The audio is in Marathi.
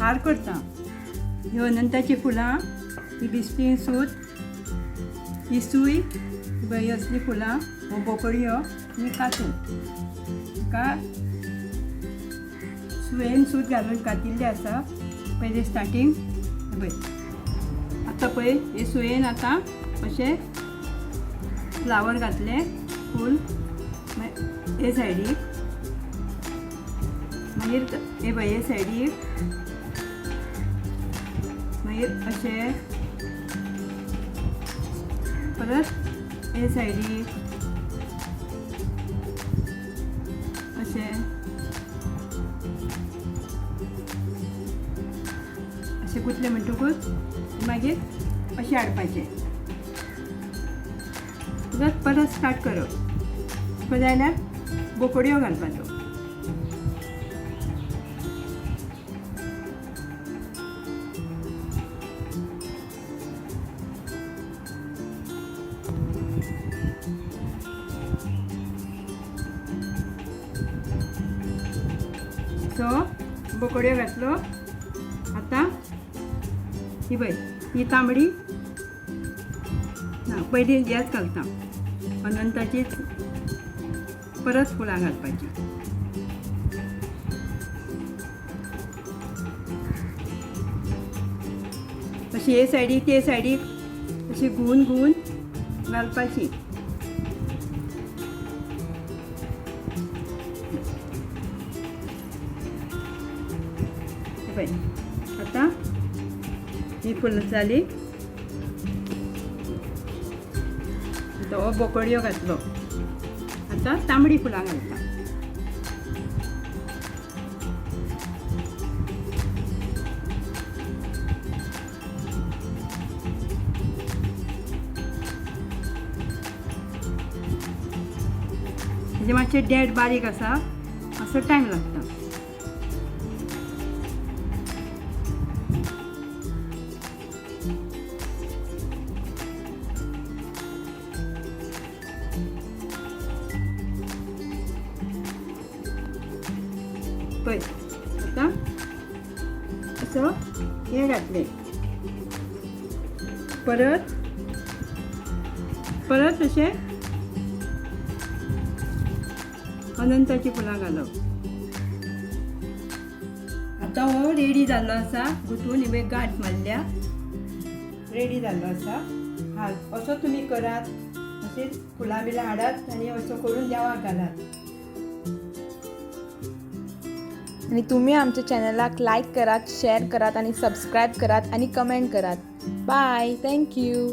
हार करता। ह्यो अनंताची फुलां, ही बिस्टीन सूत, ही सूय, ही असली फुलां, हो बोकड्यो आनी कातून का सुयेन सूत घालून कातिल्ले आसा। पयलीं स्टार्टींग पळय आतां पळय हे सुयेन आतां अशें फ्लावर घातले फूल हे सायडीक, मागीर हे पळय हे सायडीक, मागीर अशें परत हे सायडीक अशें अशें कुतले म्हणटकूच मागीर अशें हाडपाचें, परत स्टार्ट करप। जाल्यार बोकड्यो घालपाच्यो। सो बोकड्यो घातलो। आतां ही पळय ही तांबडी ना पयलीं हेच घालता, अनंताचीच परत फुलां घालपाची। अशी हे सायडीक ते सायडीक अशी घुवन घुवन घालपाची। पळय आतां ही फुलां जाली। तो बोकड्यो घातलो। आतां तांबडी फुलां घालता। म्हणजे मातशें डेड बारीक आसा असो टायम लागता। पळय आतां असो हे घातले, परत परत अशें अनंताची फुलां घालप। आतां हो रेडी जाल्लो आसा, गुंथून हे गांठ मारल्या रेडी जाल्लो आसा। असो तुमी करात, अशीच फुलां बिलां हाडात आनी असो करून देवाक घालात। आणि तुम्ही आमच्या चॅनलाक लाईक करात, शेअर करात आणि सबस्क्राईब करात आणि कमेंट करात। Bye, thank you.